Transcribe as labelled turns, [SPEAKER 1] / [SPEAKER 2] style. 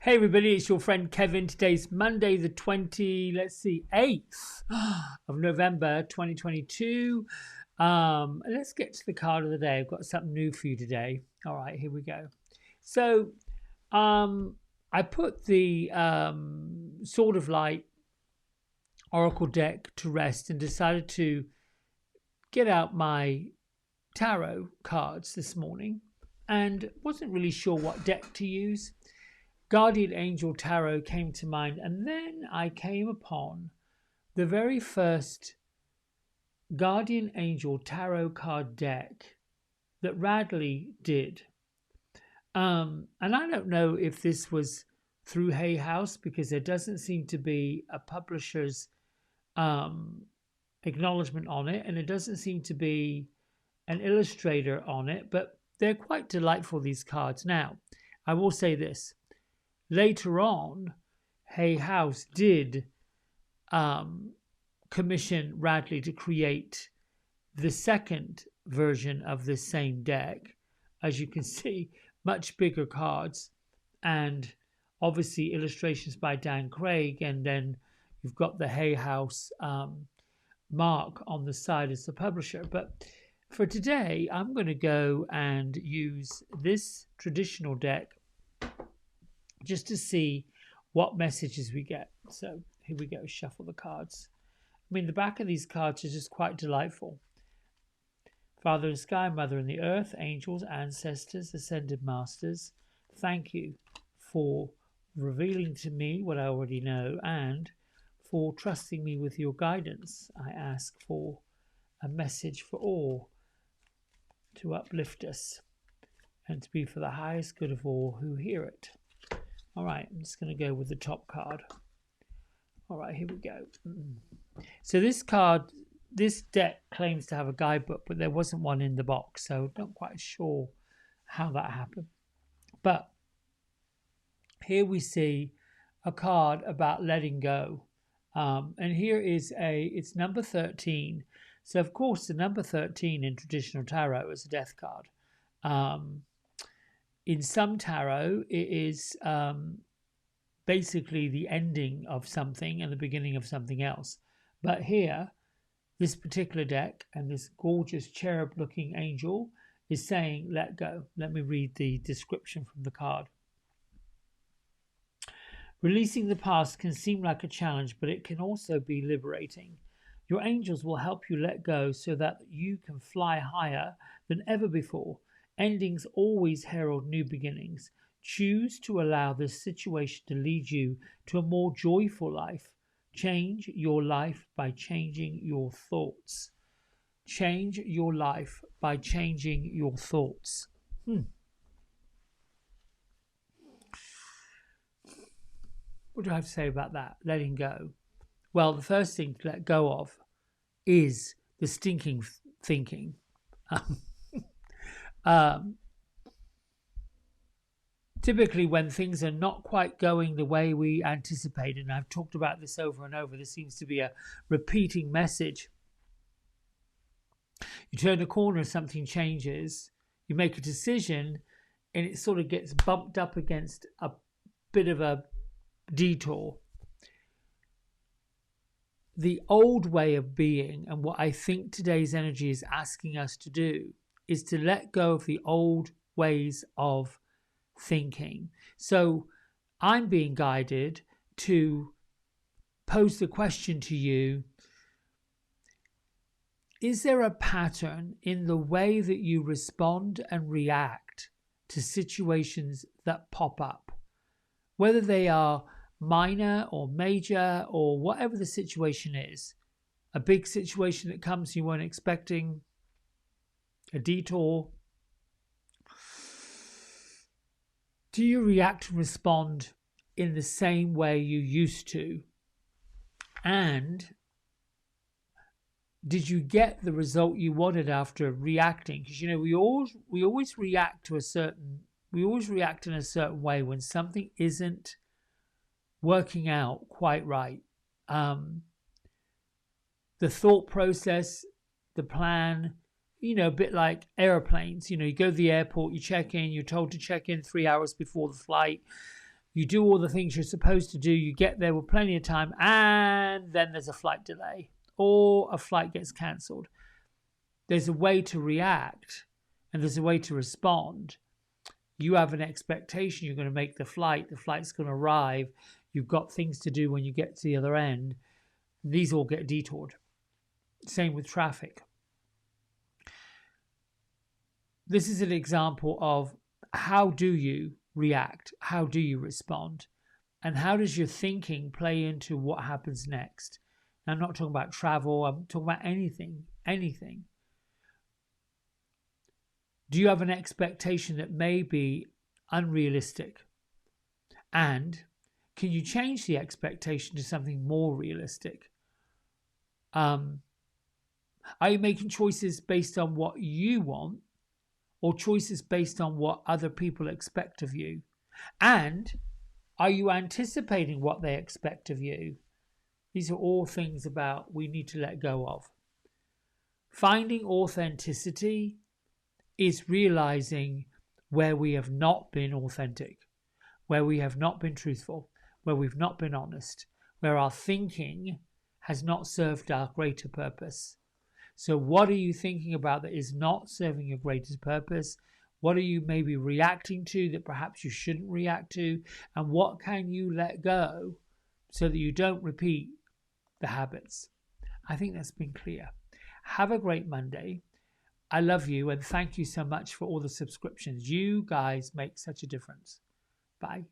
[SPEAKER 1] Hey everybody, it's your friend Kevin. Today's Monday the 8th of November 2022. Let's get to the card of the day. I've got something new for you today. All right, here we go. So I put the sort of like Oracle deck to rest and decided to get out my tarot cards this morning and wasn't really sure what deck to use. Guardian Angel Tarot came to mind, and then I came upon the very first Guardian Angel Tarot card deck that Radley did. And I don't know if this was through Hay House, because there doesn't seem to be a publisher's acknowledgement on it, and it doesn't seem to be an illustrator on it, but they're quite delightful, these cards. Now, I will say this. Later on, Hay House did commission Radley to create the second version of this same deck. As you can see, much bigger cards and obviously illustrations by Dan Craig, and then you've got the Hay House mark on the side as the publisher. But for today, I'm going to go and use this traditional deck just to see what messages we get. So here we go, shuffle the cards. I mean, the back of these cards is just quite delightful. Father in the sky, mother in the earth, angels, ancestors, ascended masters, thank you for revealing to me what I already know and for trusting me with your guidance. I ask for a message for all to uplift us and to be for the highest good of all who hear it. All right, I'm just going to go with the top card. All right, here we go. So this deck claims to have a guidebook, but there wasn't one in the box, so I'm not quite sure how that happened. But here we see a card about letting go. And here is it's number 13. So, of course, the number 13 in traditional tarot is a death card. In some tarot, it is basically the ending of something and the beginning of something else. But here, this particular deck and this gorgeous cherub-looking angel is saying, let go. Let me read the description from the card. Releasing the past can seem like a challenge, but it can also be liberating. Your angels will help you let go so that you can fly higher than ever before. Endings always herald new beginnings. Choose to allow this situation to lead you to a more joyful life. Change your life by changing your thoughts. Change your life by changing your thoughts. What do I have to say about that? Letting go. Well, the first thing to let go of is the stinking thinking. Typically when things are not quite going the way we anticipated, and I've talked about this over and over, this seems to be a repeating message. You turn a corner, something changes, you make a decision, and it sort of gets bumped up against a bit of a detour. The old way of being, and what I think today's energy is asking us to do, is to let go of the old ways of thinking. So I'm being guided to pose the question to you: is there a pattern in the way that you respond and react to situations that pop up? Whether they are minor or major or whatever the situation is, a big situation that comes you weren't expecting, a detour. Do you react and respond in the same way you used to? And did you get the result you wanted after reacting? Because we always react in a certain way when something isn't working out quite right. The thought process, the plan, a bit like airplanes. You go to the airport, you check in, you're told to check in 3 hours before the flight. You do all the things you're supposed to do, you get there with plenty of time, and then there's a flight delay or a flight gets cancelled. There's a way to react and there's a way to respond. You have an expectation you're going to make the flight's going to arrive, you've got things to do when you get to the other end. These all get detoured. Same with traffic. This is an example of how do you react, how do you respond, and how does your thinking play into what happens next. Now, I'm not talking about travel, I'm talking about anything. Do you have an expectation that may be unrealistic? And can you change the expectation to something more realistic? Are you making choices based on what you want or choices based on what other people expect of you? And are you anticipating what they expect of you? These are all things about we need to let go of. Finding authenticity is realizing where we have not been authentic, where we have not been truthful, where we've not been honest, where our thinking has not served our greater purpose. So what are you thinking about that is not serving your greatest purpose? What are you maybe reacting to that perhaps you shouldn't react to? And what can you let go so that you don't repeat the habits? I think that's been clear. Have a great Monday. I love you and thank you so much for all the subscriptions. You guys make such a difference. Bye.